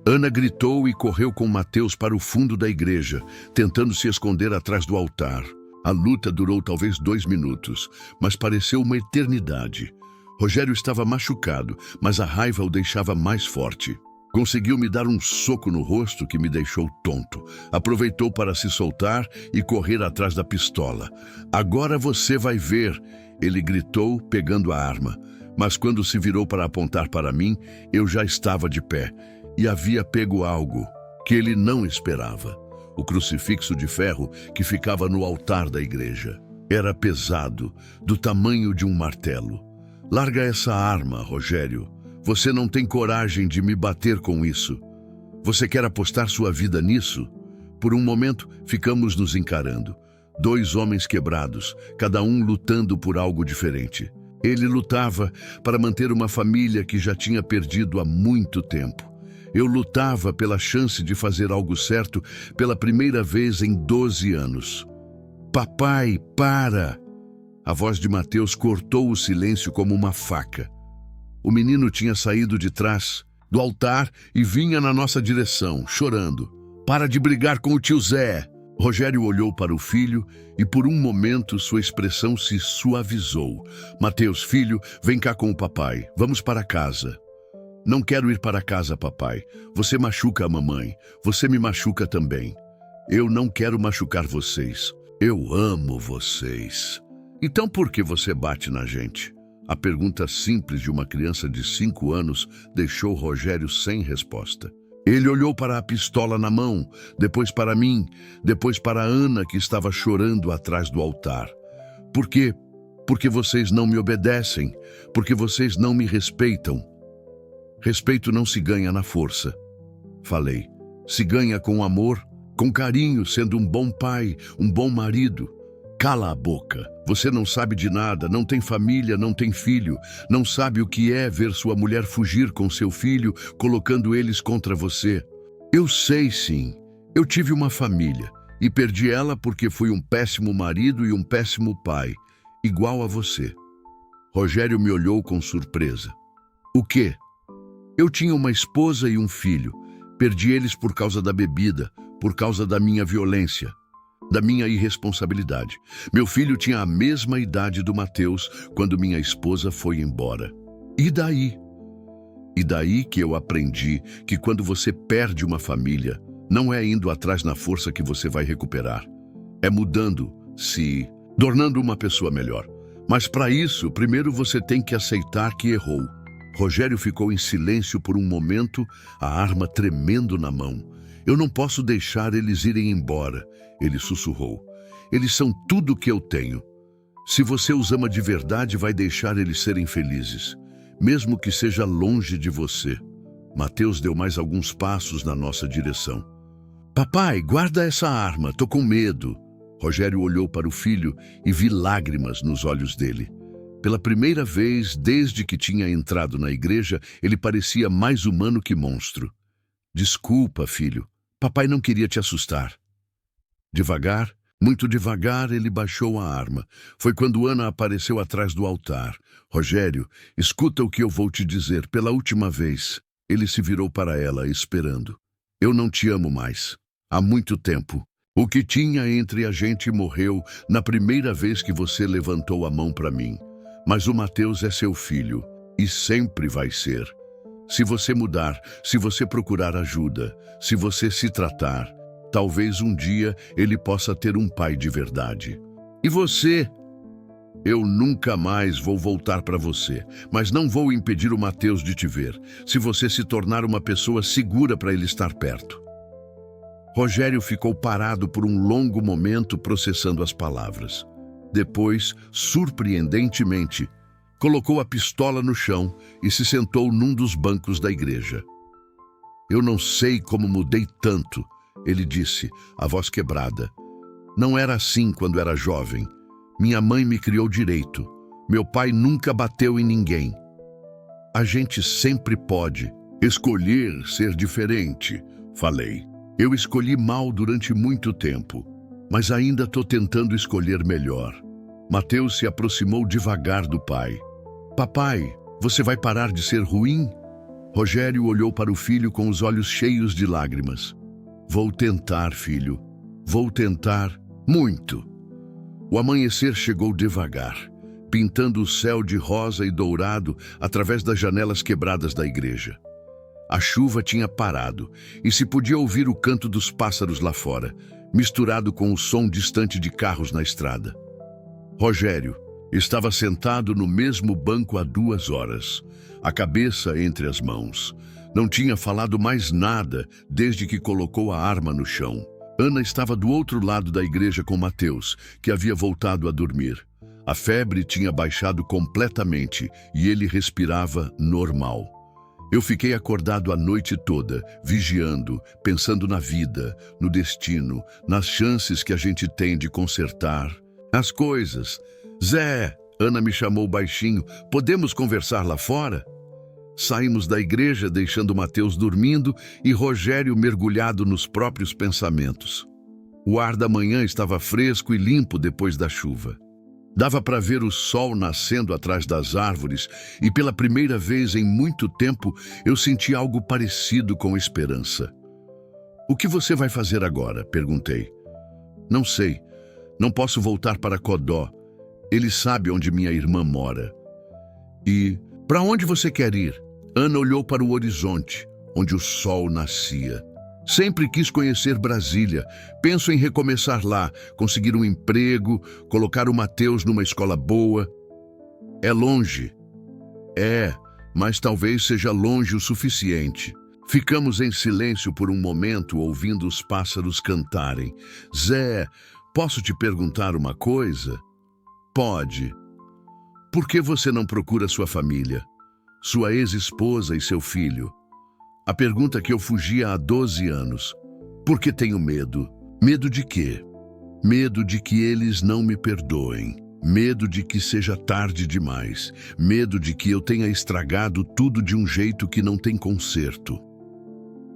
S1: Ana gritou e correu com Mateus para o fundo da igreja, tentando se esconder atrás do altar. A luta durou talvez 2 minutos, mas pareceu uma eternidade. Rogério estava machucado, mas a raiva o deixava mais forte. Conseguiu me dar um soco no rosto que me deixou tonto. Aproveitou para se soltar e correr atrás da pistola. Agora você vai ver, ele gritou, pegando a arma. Mas quando se virou para apontar para mim, eu já estava de pé e havia pego algo que ele não esperava. O crucifixo de ferro que ficava no altar da igreja. Era pesado, do tamanho de um martelo. Larga essa arma, Rogério. Você não tem coragem de me bater com isso. Você quer apostar sua vida nisso? Por um momento, ficamos nos encarando. 2 homens quebrados, cada um lutando por algo diferente. Ele lutava para manter uma família que já tinha perdido há muito tempo. Eu lutava pela chance de fazer algo certo pela primeira vez em 12 anos. Papai, para! A voz de Mateus cortou o silêncio como uma faca. O menino tinha saído de trás do altar e vinha na nossa direção, chorando. Para de brigar com o tio Zé! Rogério olhou para o filho e por um momento sua expressão se suavizou. Mateus, filho, vem cá com o papai. Vamos para casa. Não quero ir para casa, papai. Você machuca a mamãe. Você me machuca também. Eu não quero machucar vocês. Eu amo vocês. Então por que você bate na gente? A pergunta simples de uma criança de 5 anos deixou Rogério sem resposta. Ele olhou para a pistola na mão, depois para mim, depois para Ana, que estava chorando atrás do altar. Por quê? Porque vocês não me obedecem, porque vocês não me respeitam. Respeito não se ganha na força. Falei. Se ganha com amor, com carinho, sendo um bom pai, um bom marido. Cala a boca. Você não sabe de nada, não tem família, não tem filho. Não sabe o que é ver sua mulher fugir com seu filho, colocando eles contra você. Eu sei sim. Eu tive uma família e perdi ela porque fui um péssimo marido e um péssimo pai, igual a você. Rogério me olhou com surpresa. O quê? Eu tinha uma esposa e um filho. Perdi eles por causa da bebida, por causa da minha violência, da minha irresponsabilidade. Meu filho tinha a mesma idade do Mateus quando minha esposa foi embora. E daí? E daí que eu aprendi que quando você perde uma família, não é indo atrás na força que você vai recuperar. É mudando-se, tornando uma pessoa melhor. Mas para isso, primeiro você tem que aceitar que errou. Rogério ficou em silêncio por um momento, a arma tremendo na mão. Eu não posso deixar eles irem embora, ele sussurrou. Eles são tudo o que eu tenho. Se você os ama de verdade, vai deixar eles serem felizes, mesmo que seja longe de você. Mateus deu mais alguns passos na nossa direção. Papai, guarda essa arma, tô com medo. Rogério olhou para o filho e vi lágrimas nos olhos dele. Pela primeira vez, desde que tinha entrado na igreja, ele parecia mais humano que monstro. Desculpa, filho. Papai não queria te assustar. Devagar, muito devagar, ele baixou a arma. Foi quando Ana apareceu atrás do altar. Rogério, escuta o que eu vou te dizer pela última vez. Ele se virou para ela, esperando. Eu não te amo mais. Há muito tempo. O que tinha entre a gente morreu na primeira vez que você levantou a mão para mim. Mas o Mateus é seu filho, e sempre vai ser. Se você mudar, se você procurar ajuda, se você se tratar, talvez um dia ele possa ter um pai de verdade. E você? Eu nunca mais vou voltar para você, mas não vou impedir o Mateus de te ver, se você se tornar uma pessoa segura para ele estar perto. Rogério ficou parado por um longo momento processando as palavras. Depois, surpreendentemente, colocou a pistola no chão e se sentou num dos bancos da igreja. Eu não sei como mudei tanto, ele disse, a voz quebrada. Não era assim quando era jovem. Minha mãe me criou direito. Meu pai nunca bateu em ninguém. A gente sempre pode escolher ser diferente, falei. Eu escolhi mal durante muito tempo, mas ainda estou tentando escolher melhor. Mateus se aproximou devagar do pai. Papai, você vai parar de ser ruim? Rogério olhou para o filho com os olhos cheios de lágrimas. Vou tentar, filho. Vou tentar muito. O amanhecer chegou devagar, pintando o céu de rosa e dourado através das janelas quebradas da igreja. A chuva tinha parado e se podia ouvir o canto dos pássaros lá fora, misturado com o som distante de carros na estrada. Rogério estava sentado no mesmo banco há 2 horas, a cabeça entre as mãos. Não tinha falado mais nada desde que colocou a arma no chão. Ana estava do outro lado da igreja com Mateus, que havia voltado a dormir. A febre tinha baixado completamente e ele respirava normal. Eu fiquei acordado a noite toda, vigiando, pensando na vida, no destino, nas chances que a gente tem de consertar as coisas. Zé, Ana me chamou baixinho, podemos conversar lá fora? Saímos da igreja, deixando Mateus dormindo e Rogério mergulhado nos próprios pensamentos. O ar da manhã estava fresco e limpo depois da chuva. Dava para ver o sol nascendo atrás das árvores e pela primeira vez em muito tempo eu senti algo parecido com esperança. O que você vai fazer agora? Perguntei. Não sei. Não posso voltar para Codó. Ele sabe onde minha irmã mora. E para onde você quer ir? Ana olhou para o horizonte, onde o sol nascia. Sempre quis conhecer Brasília. Penso em recomeçar lá, conseguir um emprego, colocar o Mateus numa escola boa. É longe. É, mas talvez seja longe o suficiente. Ficamos em silêncio por um momento, ouvindo os pássaros cantarem. Zé, posso te perguntar uma coisa? Pode. Por que você não procura sua família? Sua ex-esposa e seu filho? A pergunta que eu fugia há 12 anos. Por que tenho medo? Medo de quê? Medo de que eles não me perdoem. Medo de que seja tarde demais. Medo de que eu tenha estragado tudo de um jeito que não tem conserto.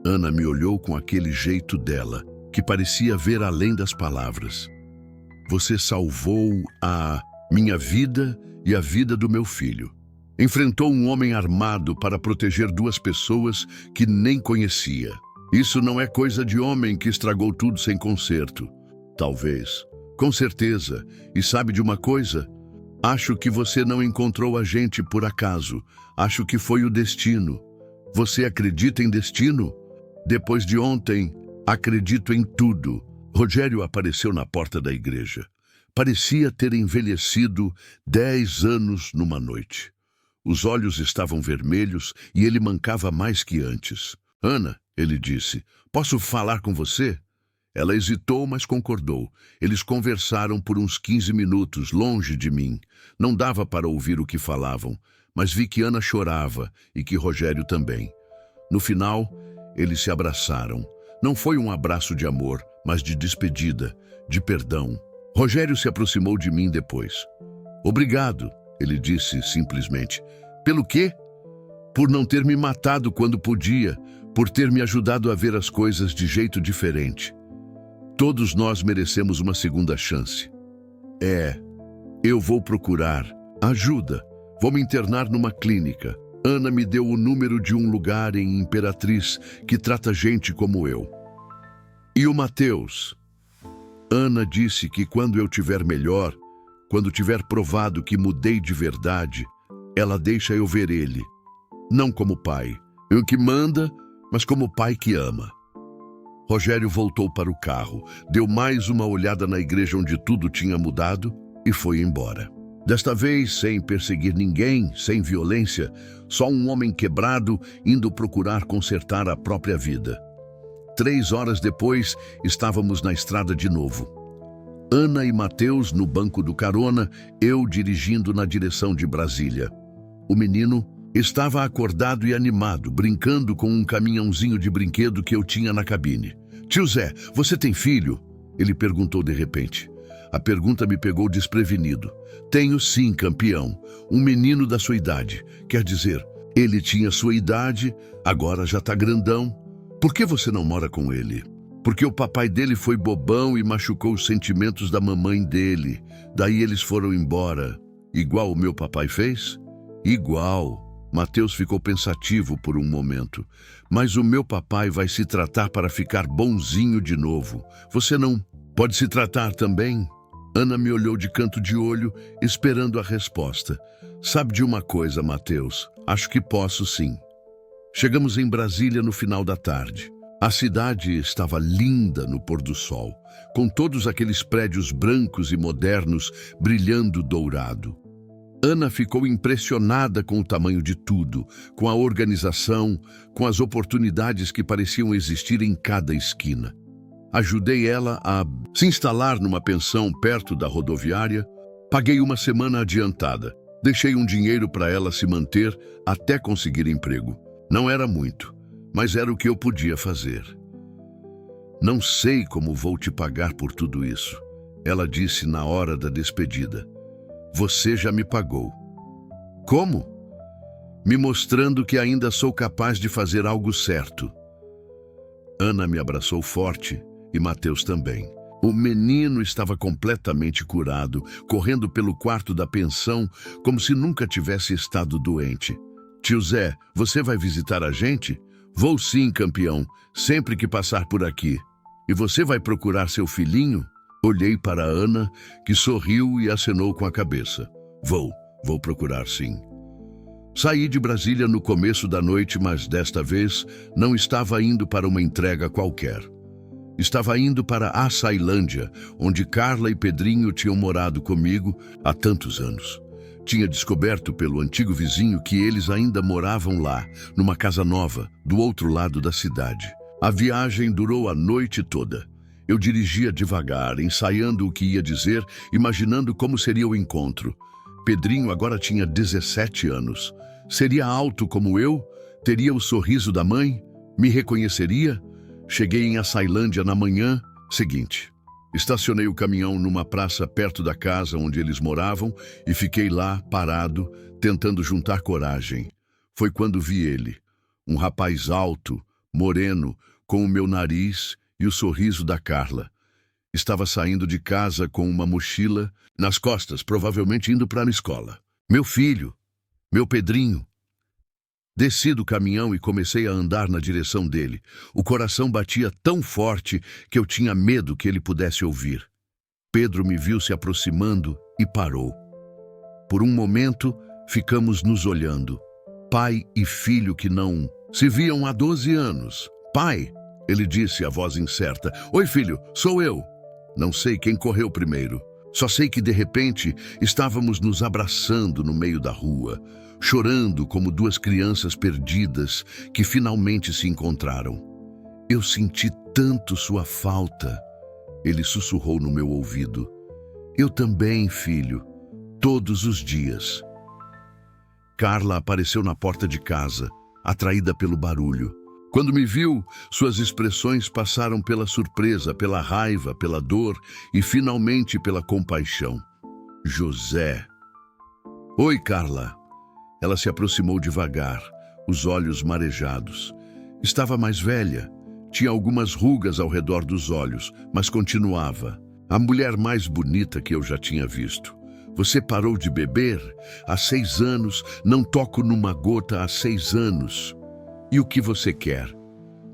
S1: Ana me olhou com aquele jeito dela, que parecia ver além das palavras. Você salvou a minha vida e a vida do meu filho. Enfrentou um homem armado para proteger 2 pessoas que nem conhecia. Isso não é coisa de homem que estragou tudo sem conserto. Talvez. Com certeza. E sabe de uma coisa? Acho que você não encontrou a gente por acaso. Acho que foi o destino. Você acredita em destino? Depois de ontem, acredito em tudo. Rogério apareceu na porta da igreja. Parecia ter envelhecido 10 anos numa noite. Os olhos estavam vermelhos e ele mancava mais que antes. Ana, ele disse, posso falar com você? Ela hesitou, mas concordou. Eles conversaram por uns 15 minutos, longe de mim. Não dava para ouvir o que falavam, mas vi que Ana chorava e que Rogério também. No final, eles se abraçaram. Não foi um abraço de amor, mas de despedida, de perdão. Rogério se aproximou de mim depois. Obrigado, ele disse simplesmente. Pelo quê? Por não ter me matado quando podia, por ter me ajudado a ver as coisas de jeito diferente. Todos nós merecemos uma segunda chance. Eu vou procurar ajuda. Vou me internar numa clínica. Ana me deu o número de um lugar em Imperatriz que trata gente como eu. E o Mateus? Ana disse que quando eu tiver melhor, quando tiver provado que mudei de verdade, ela deixa eu ver ele. Não como pai, eu que manda, mas como pai que ama. Rogério voltou para o carro, deu mais uma olhada na igreja onde tudo tinha mudado e foi embora. Desta vez, sem perseguir ninguém, sem violência, só um homem quebrado indo procurar consertar a própria vida. 3 horas depois, estávamos na estrada de novo. Ana e Mateus no banco do carona, eu dirigindo na direção de Brasília. O menino estava acordado e animado, brincando com um caminhãozinho de brinquedo que eu tinha na cabine. Tio Zé, você tem filho? Ele perguntou de repente. A pergunta me pegou desprevenido. Tenho sim, campeão. Um menino da sua idade. Quer dizer, ele tinha sua idade, agora já tá grandão. Por que você não mora com ele? Porque o papai dele foi bobão e machucou os sentimentos da mamãe dele. Daí eles foram embora. Igual o meu papai fez? Igual. Mateus ficou pensativo por um momento. Mas o meu papai vai se tratar para ficar bonzinho de novo. Você não pode se tratar também? Ana me olhou de canto de olho, esperando a resposta. Sabe de uma coisa, Mateus? Acho que posso sim. Chegamos em Brasília no final da tarde. A cidade estava linda no pôr do sol, com todos aqueles prédios brancos e modernos brilhando dourado. Ana ficou impressionada com o tamanho de tudo, com a organização, com as oportunidades que pareciam existir em cada esquina. Ajudei ela a se instalar numa pensão perto da rodoviária, paguei uma semana adiantada, deixei um dinheiro para ela se manter até conseguir emprego. Não era muito, mas era o que eu podia fazer. Não sei como vou te pagar por tudo isso, ela disse na hora da despedida. Você já me pagou. Como? Me mostrando que ainda sou capaz de fazer algo certo. Ana me abraçou forte e Mateus também. O menino estava completamente curado, correndo pelo quarto da pensão como se nunca tivesse estado doente. Tio Zé, você vai visitar a gente? Vou sim, campeão, sempre que passar por aqui. E você vai procurar seu filhinho? Olhei para a Ana, que sorriu e acenou com a cabeça. Vou procurar sim. Saí de Brasília no começo da noite, mas desta vez não estava indo para uma entrega qualquer. Estava indo para a Açailândia, onde Carla e Pedrinho tinham morado comigo há tantos anos. Tinha descoberto pelo antigo vizinho que eles ainda moravam lá, numa casa nova, do outro lado da cidade. A viagem durou a noite toda. Eu dirigia devagar, ensaiando o que ia dizer, imaginando como seria o encontro. Pedrinho agora tinha 17 anos. Seria alto como eu? Teria o sorriso da mãe? Me reconheceria? Cheguei em Açailândia na manhã seguinte. Estacionei o caminhão numa praça perto da casa onde eles moravam e fiquei lá, parado, tentando juntar coragem. Foi quando vi ele, um rapaz alto, moreno, com o meu nariz e o sorriso da Carla. Estava saindo de casa com uma mochila nas costas, provavelmente indo para a escola. Meu filho, meu Pedrinho. Desci do caminhão e comecei a andar na direção dele. O coração batia tão forte que eu tinha medo que ele pudesse ouvir. Pedro me viu se aproximando e parou. Por um momento, ficamos nos olhando. Pai e filho que não se viam há 12 anos. Pai, ele disse, a voz incerta. Oi, filho, sou eu. Não sei quem correu primeiro. Só sei que, de repente, estávamos nos abraçando no meio da rua, chorando como duas crianças perdidas que finalmente se encontraram. Eu senti tanto sua falta. Ele sussurrou no meu ouvido. Eu também, filho, todos os dias. Carla apareceu na porta de casa, atraída pelo barulho. Quando me viu, suas expressões passaram pela surpresa, pela raiva, pela dor e, finalmente, pela compaixão. José. Oi, Carla. Ela se aproximou devagar, os olhos marejados. Estava mais velha, Tinha algumas rugas ao redor dos olhos, mas continuava. A mulher mais bonita que eu já tinha visto. Você parou de beber? Há 6 anos. Não toco numa gota há 6 anos. E o que você quer?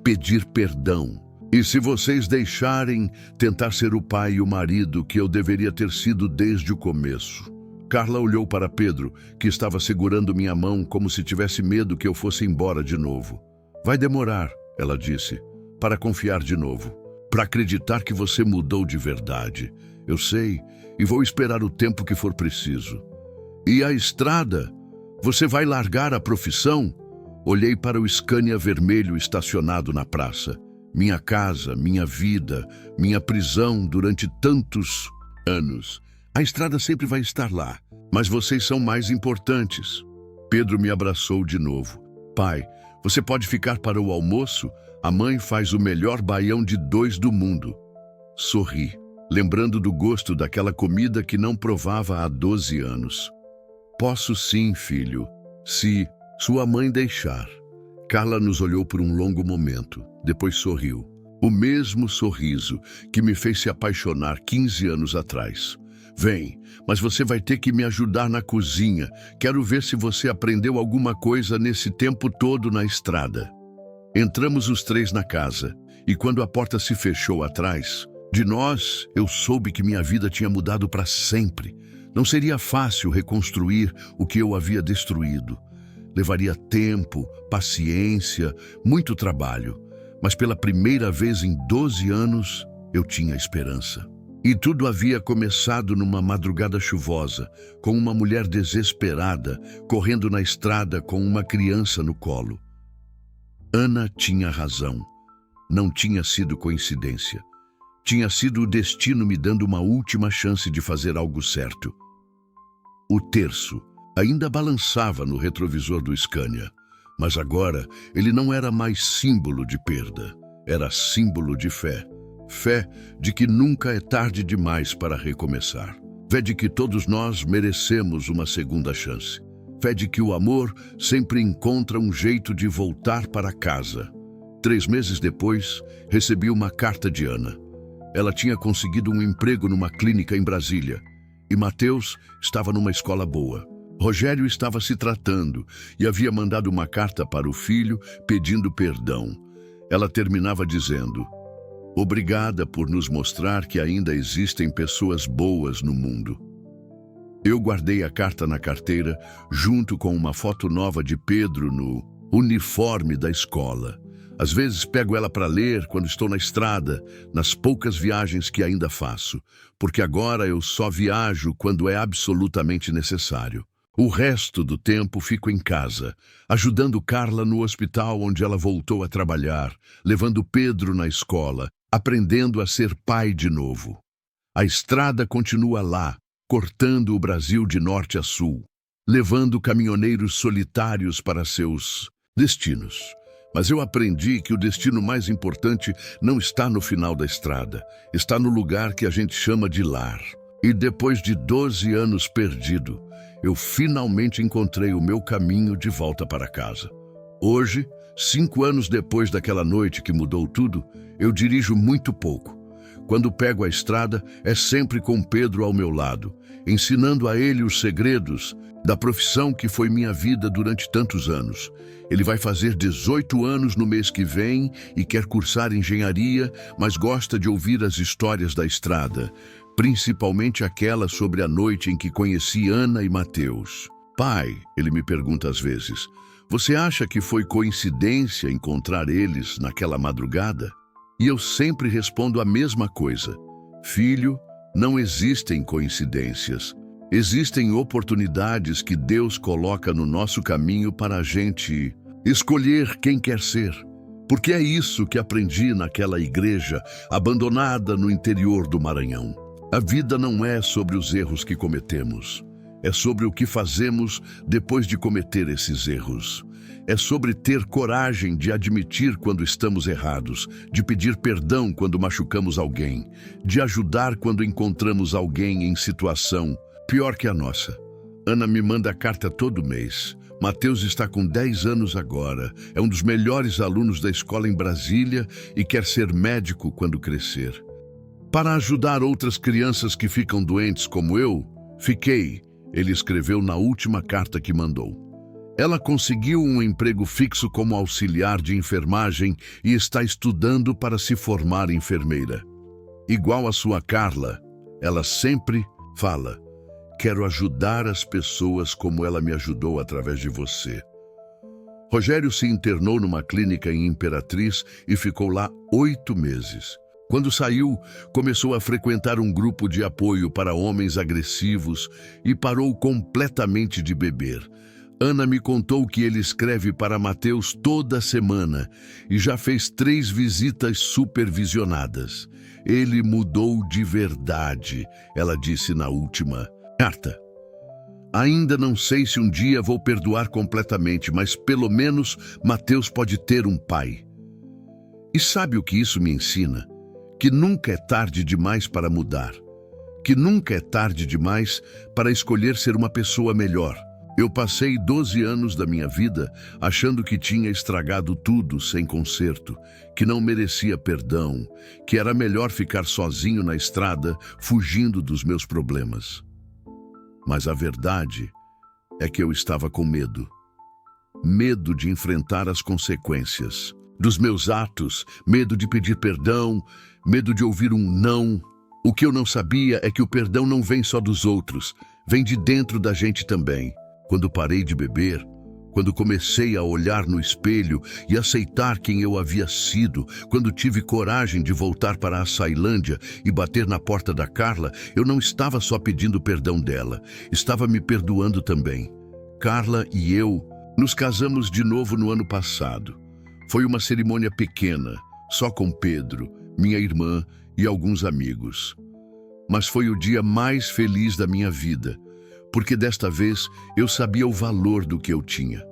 S1: Pedir perdão. E se vocês deixarem, tentar ser o pai e o marido que eu deveria ter sido desde o começo. Carla olhou para Pedro, que estava segurando minha mão como se tivesse medo que eu fosse embora de novo. Vai demorar, ela disse, para confiar de novo, para acreditar que você mudou de verdade. Eu sei, e vou esperar o tempo que for preciso. E a estrada? Você vai largar a profissão? Olhei para o Scania vermelho estacionado na praça. Minha casa, minha vida, minha prisão durante tantos anos. A estrada sempre vai estar lá, mas vocês são mais importantes. Pedro me abraçou de novo. Pai, você pode ficar para o almoço? A mãe faz o melhor baião de 2 do mundo. Sorri, lembrando do gosto daquela comida que não provava há 12 anos. Posso sim, filho, se sua mãe deixar. Carla nos olhou por um longo momento, depois sorriu. O mesmo sorriso que me fez se apaixonar 15 anos atrás. Vem, mas você vai ter que me ajudar na cozinha. Quero ver se você aprendeu alguma coisa nesse tempo todo na estrada. Entramos os 3 na casa, e quando a porta se fechou atrás de nós, eu soube que minha vida tinha mudado para sempre. Não seria fácil reconstruir o que eu havia destruído. Levaria tempo, paciência, muito trabalho. Mas pela primeira vez em 12 anos, eu tinha esperança. E tudo havia começado numa madrugada chuvosa, com uma mulher desesperada, correndo na estrada com uma criança no colo. Ana tinha razão. Não tinha sido coincidência. Tinha sido o destino me dando uma última chance de fazer algo certo. O terço ainda balançava no retrovisor do Scania, mas agora ele não era mais símbolo de perda, era símbolo de fé. Fé de que nunca é tarde demais para recomeçar. Fé de que todos nós merecemos uma segunda chance. Fé de que o amor sempre encontra um jeito de voltar para casa. 3 meses depois, recebi uma carta de Ana. Ela tinha conseguido um emprego numa clínica em Brasília. E Mateus estava numa escola boa. Rogério estava se tratando e havia mandado uma carta para o filho pedindo perdão. Ela terminava dizendo: obrigada por nos mostrar que ainda existem pessoas boas no mundo. Eu guardei a carta na carteira, junto com uma foto nova de Pedro no uniforme da escola. Às vezes pego ela para ler quando estou na estrada, nas poucas viagens que ainda faço, porque agora eu só viajo quando é absolutamente necessário. O resto do tempo fico em casa, ajudando Carla no hospital onde ela voltou a trabalhar, levando Pedro na escola, aprendendo a ser pai de novo. A estrada continua lá, cortando o Brasil de norte a sul, levando caminhoneiros solitários para seus destinos. Mas eu aprendi que o destino mais importante não está no final da estrada, está no lugar que a gente chama de lar. E depois de 12 anos perdido, eu finalmente encontrei o meu caminho de volta para casa. Hoje, 5 anos depois daquela noite que mudou tudo, eu dirijo muito pouco. Quando pego a estrada, é sempre com Pedro ao meu lado, ensinando a ele os segredos da profissão que foi minha vida durante tantos anos. Ele vai fazer 18 anos no mês que vem e quer cursar engenharia, mas gosta de ouvir as histórias da estrada, principalmente aquela sobre a noite em que conheci Ana e Mateus. Pai, ele me pergunta às vezes, você acha que foi coincidência encontrar eles naquela madrugada? E eu sempre respondo a mesma coisa. Filho, não existem coincidências. Existem oportunidades que Deus coloca no nosso caminho para a gente escolher quem quer ser. Porque é isso que aprendi naquela igreja abandonada no interior do Maranhão. A vida não é sobre os erros que cometemos. É sobre o que fazemos depois de cometer esses erros. É sobre ter coragem de admitir quando estamos errados, de pedir perdão quando machucamos alguém, de ajudar quando encontramos alguém em situação pior que a nossa. Ana me manda carta todo mês, Mateus está com 10 anos agora, é um dos melhores alunos da escola em Brasília e quer ser médico quando crescer. Para ajudar outras crianças que ficam doentes como eu, fiquei, ele escreveu na última carta que mandou. Ela conseguiu um emprego fixo como auxiliar de enfermagem e está estudando para se formar enfermeira. Igual a sua Carla, ela sempre fala: quero ajudar as pessoas como ela me ajudou através de você. Rogério se internou numa clínica em Imperatriz e ficou lá 8 meses. Quando saiu, começou a frequentar um grupo de apoio para homens agressivos e parou completamente de beber. Ana me contou que ele escreve para Mateus toda semana e já fez 3 visitas supervisionadas. Ele mudou de verdade, ela disse na última carta. Ainda não sei se um dia vou perdoar completamente, mas pelo menos Mateus pode ter um pai. E sabe o que isso me ensina? Que nunca é tarde demais para mudar. Que nunca é tarde demais para escolher ser uma pessoa melhor. Eu passei 12 anos da minha vida achando que tinha estragado tudo sem conserto, que não merecia perdão, que era melhor ficar sozinho na estrada, fugindo dos meus problemas. Mas a verdade é que eu estava com medo. Medo de enfrentar as consequências dos meus atos, medo de pedir perdão, medo de ouvir um não. O que eu não sabia é que o perdão não vem só dos outros, vem de dentro da gente também. Quando parei de beber, quando comecei a olhar no espelho e aceitar quem eu havia sido, quando tive coragem de voltar para a Açailândia e bater na porta da Carla, eu não estava só pedindo perdão dela, estava me perdoando também. Carla e eu nos casamos de novo no ano passado. Foi uma cerimônia pequena, só com Pedro, minha irmã e alguns amigos. Mas foi o dia mais feliz da minha vida, porque desta vez eu sabia o valor do que eu tinha.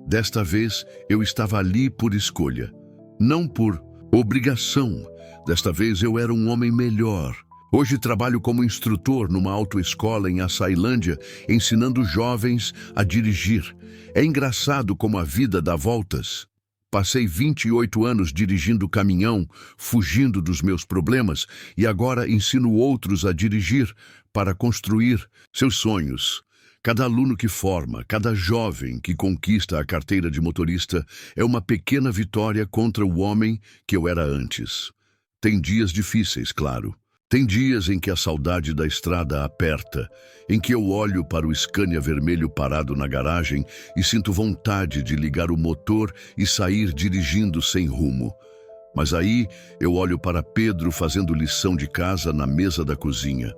S1: Desta vez eu estava ali por escolha, não por obrigação. Desta vez eu era um homem melhor. Hoje trabalho como instrutor numa autoescola em Açailândia, ensinando jovens a dirigir. É engraçado como a vida dá voltas. Passei 28 anos dirigindo caminhão, fugindo dos meus problemas, e agora ensino outros a dirigir para construir seus sonhos. Cada aluno que forma, cada jovem que conquista a carteira de motorista é uma pequena vitória contra o homem que eu era antes. Tem dias difíceis, claro. Tem dias em que a saudade da estrada aperta, em que eu olho para o Scania vermelho parado na garagem e sinto vontade de ligar o motor e sair dirigindo sem rumo. Mas aí eu olho para Pedro fazendo lição de casa na mesa da cozinha,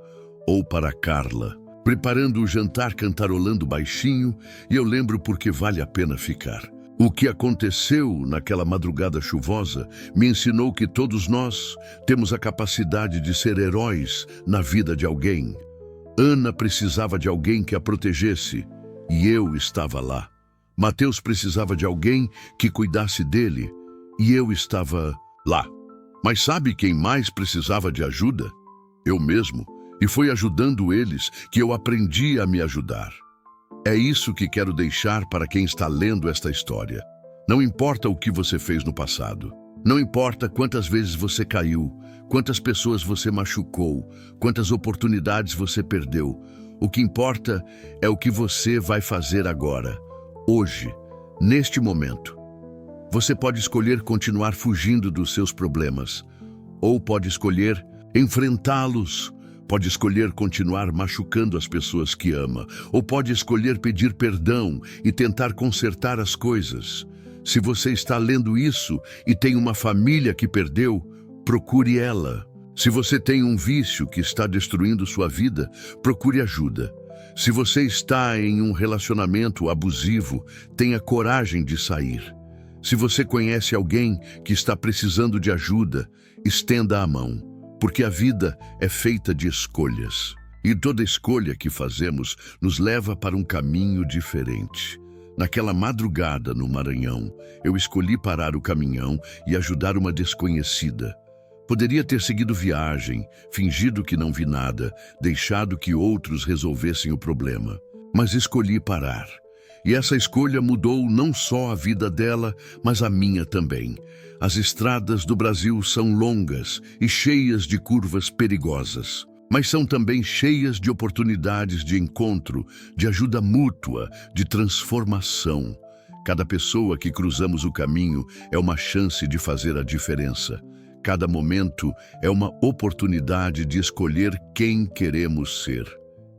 S1: ou para Carla, preparando o jantar cantarolando baixinho, e eu lembro por que vale a pena ficar. O que aconteceu naquela madrugada chuvosa me ensinou que todos nós temos a capacidade de ser heróis na vida de alguém. Ana precisava de alguém que a protegesse, e eu estava lá. Mateus precisava de alguém que cuidasse dele, e eu estava lá. Mas sabe quem mais precisava de ajuda? Eu mesmo. E foi ajudando eles que eu aprendi a me ajudar. É isso que quero deixar para quem está lendo esta história. Não importa o que você fez no passado. Não importa quantas vezes você caiu, quantas pessoas você machucou, quantas oportunidades você perdeu. O que importa é o que você vai fazer agora, hoje, neste momento. Você pode escolher continuar fugindo dos seus problemas, ou pode escolher enfrentá-los. Pode escolher continuar machucando as pessoas que ama, ou pode escolher pedir perdão e tentar consertar as coisas. Se você está lendo isso e tem uma família que perdeu, procure ela. Se você tem um vício que está destruindo sua vida, procure ajuda. Se você está em um relacionamento abusivo, tenha coragem de sair. Se você conhece alguém que está precisando de ajuda, estenda a mão. Porque a vida é feita de escolhas. E toda escolha que fazemos nos leva para um caminho diferente. Naquela madrugada no Maranhão, eu escolhi parar o caminhão e ajudar uma desconhecida. Poderia ter seguido viagem, fingido que não vi nada, deixado que outros resolvessem o problema. Mas escolhi parar. E essa escolha mudou não só a vida dela, mas a minha também. As estradas do Brasil são longas e cheias de curvas perigosas, mas são também cheias de oportunidades de encontro, de ajuda mútua, de transformação. Cada pessoa que cruzamos o caminho é uma chance de fazer a diferença. Cada momento é uma oportunidade de escolher quem queremos ser.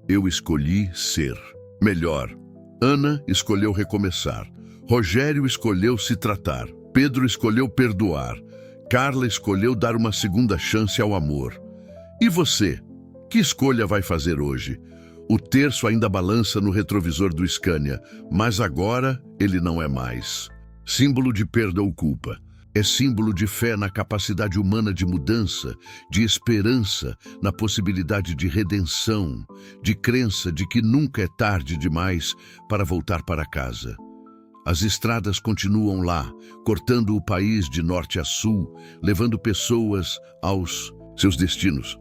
S1: Eu escolhi ser melhor. Ana escolheu recomeçar. Rogério escolheu se tratar. Pedro escolheu perdoar. Carla escolheu dar uma segunda chance ao amor. E você? Que escolha vai fazer hoje? O terço ainda balança no retrovisor do Scania, mas agora ele não é mais. Símbolo de perda ou culpa. É símbolo de fé na capacidade humana de mudança, de esperança na possibilidade de redenção, de crença de que nunca é tarde demais para voltar para casa. As estradas continuam lá, cortando o país de norte a sul, levando pessoas aos seus destinos.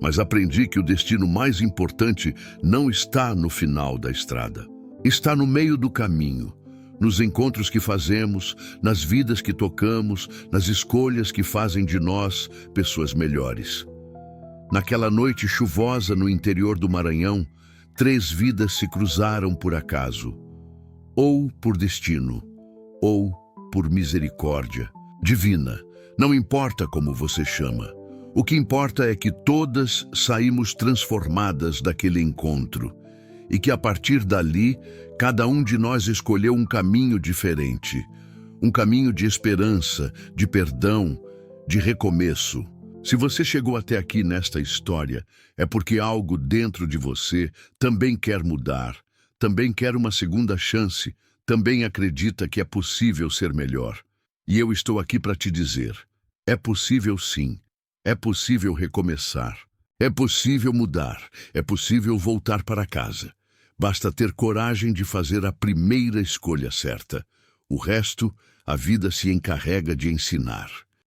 S1: Mas aprendi que o destino mais importante não está no final da estrada. Está no meio do caminho. Nos encontros que fazemos, nas vidas que tocamos, nas escolhas que fazem de nós pessoas melhores. Naquela noite chuvosa no interior do Maranhão, 3 vidas se cruzaram por acaso, ou por destino, ou por misericórdia divina. Não importa como você chama. O que importa é que todas saímos transformadas daquele encontro. E que a partir dali, cada um de nós escolheu um caminho diferente. Um caminho de esperança, de perdão, de recomeço. Se você chegou até aqui nesta história, é porque algo dentro de você também quer mudar, também quer uma segunda chance, também acredita que é possível ser melhor. E eu estou aqui para te dizer, é possível sim, é possível recomeçar. É possível mudar, é possível voltar para casa. Basta ter coragem de fazer a primeira escolha certa. O resto, a vida se encarrega de ensinar.